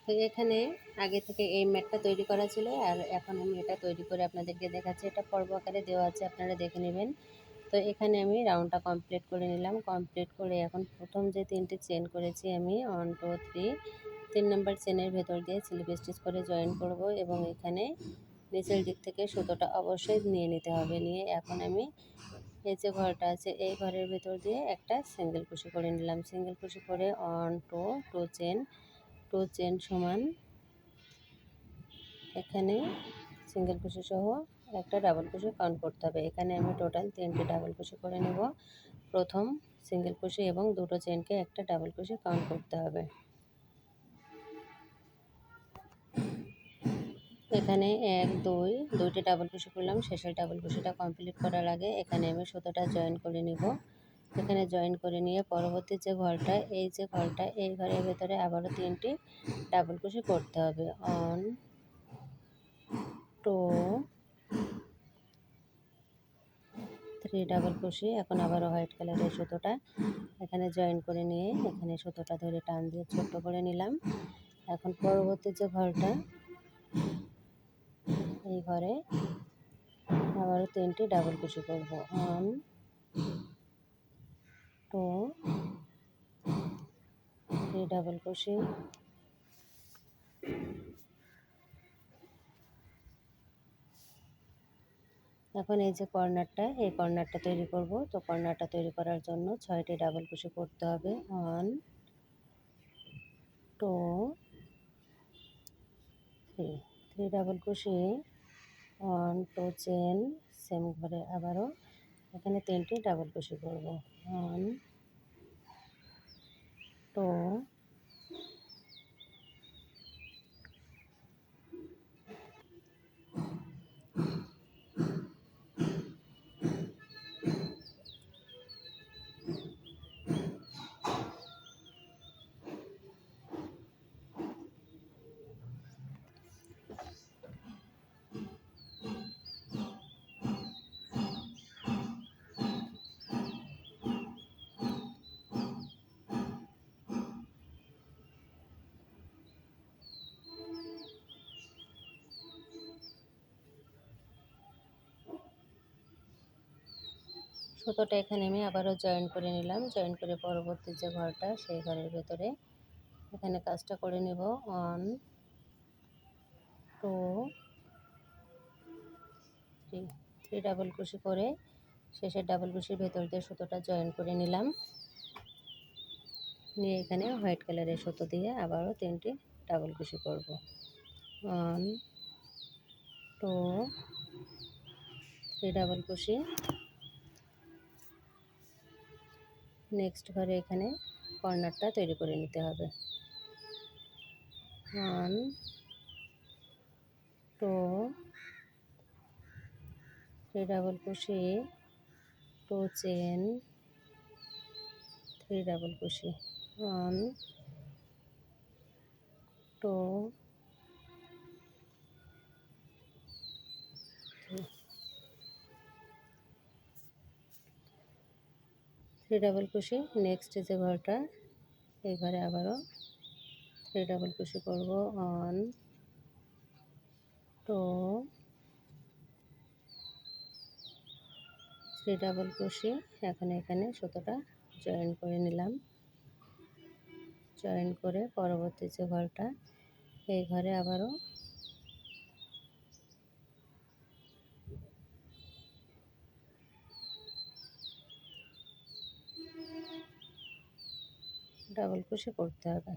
তো এখানে আগে থেকে এই ম্যাটটা তৈরি করা ছিল, আর এখন আমি এটা তৈরি করে আপনাদেরকে দেখাচ্ছি। এটা পর্ব আকারে দেওয়া আছে, আপনারা দেখে নেবেন। তো এখানে আমি রাউন্ডটা কমপ্লিট করে নিলাম। কমপ্লিট করে এখন প্রথম যে 3টি চেন করেছি আমি 1 2 3, 3 নাম্বার চেনের ভেতর দিয়ে স্লিপ স্টিচ করে জয়েন করব এবং এখানে নিচের দিক থেকে সুতোটা অবশ্যই নিয়ে নিতে হবে। নিয়ে এখন আমি এই যে ঘরটা আছে এই ঘরের ভেতর দিয়ে একটা সিঙ্গেল কুশি করে নিলাম। সিঙ্গেল কুশি করে 1 2 2 চেন, 2 চেন সমান এখানে সিঙ্গেল কুশি সহ একটা ডাবল কুশি কাউন্ট করতে হবে। এখানে আমি টোটাল 3টি ডাবল কুশি করে নেব। প্রথম সিঙ্গেল কুশি এবং দুটো চেনকে একটা ডাবল কুশি কাউন্ট করতে হবে। এখানে 1 2 দুইটি ডাবল কুশি করলাম। শেষের ডাবল কুশিটা কমপ্লিট করার আগে এখানে আমি সুতোটা জয়েন করে নিব। এখানে জয়েন করে নিয়ে পরবর্তী যে ঘরটা এই যে ঘরটা এই ঘরের ভেতরে আবারও 3টি ডাবল কুশি করতে হবে। 1 2 3 ডাবল কুশি। এখন আবারও হোয়াইট কালারের সুতোটা এখানে জয়েন করে নিয়ে এখানে সুতোটা ধরে টান দিয়ে ছোট্ট করে নিলাম। এখন পরবর্তী যে ঘরটা এই ঘরে আবারও 3টি ডাবল কুশি করব। 1 2 3 ডাবল কুশি। এখন এই যে কর্নারটা এই কর্নারটা তৈরি করব। তো কর্নারটা তৈরি করার জন্য 6টি ডাবল কুশি করতে হবে। 1 2 3, 3 ডাবল কুশি, 1 2 চেন, সেম ঘরে আবারও এখানে 3টি ডাবল কুশি করব। 1 2 সুতোটা এখানে আমি আবারও জয়েন করে নিলাম। জয়েন করে পরবর্তী যে ঘরটা সেই ঘরের ভেতরে এখানে কাজটা করে নেব। 1 2 3, 3 ডাবল কুশি করে শেষের ডাবল কুশির ভেতর দিয়ে সুতোটা জয়েন করে নিলাম। নিয়ে এখানে হোয়াইট কালারের সুতো দিয়ে আবারও 3টি ডাবল কুশি করব। 1 2 3 ডাবল কুশি। নেক্সট ঘরে এখানে কর্নারটা তৈরি করে নিতে হবে। 1 2 3 ডাবল কুশি, 2 চেন, 3 ডাবল কুশি। 1 2 3 ডাবল কুশি। নেক্সট যে ঘরটা এই ঘরে আবারও 3 ডাবল কুশি করব। 1 2 3 ডাবল কুশি। এখন এখানে সুতোটা জয়েন করে নিলাম। জয়েন করে পরবর্তী যে ঘরটা এই ঘরে আবারও ডাবল কুশি করতে হবে।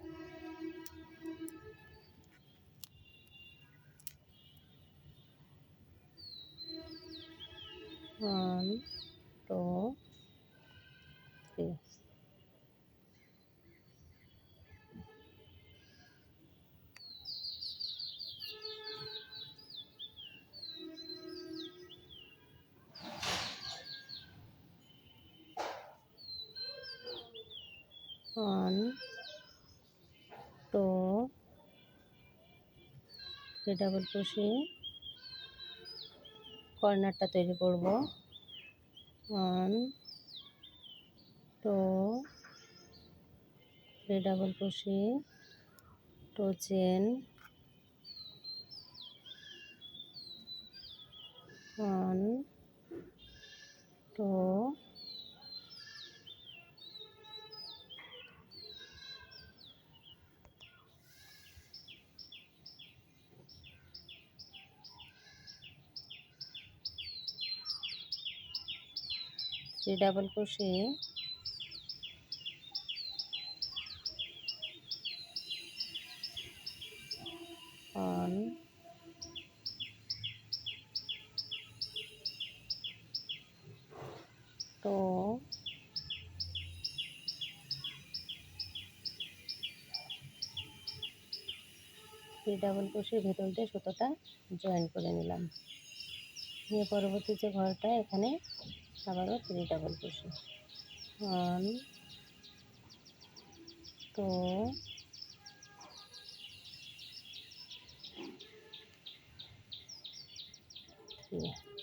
1 2 3 1 2 3 ডাবল কুশি। কর্নারটা তৈরি করব। 1 2 3 double crochet, two chain, 1 2 3 double crochet, 1 2 3 double ক্রোশের ভেতর দিয়ে সুতোটা জয়েন করে নিলাম। নিয়ে পরবর্তী যে ঘরটা এখানে আবারও 3 ডাবল ক্রোশে, 1 2 3।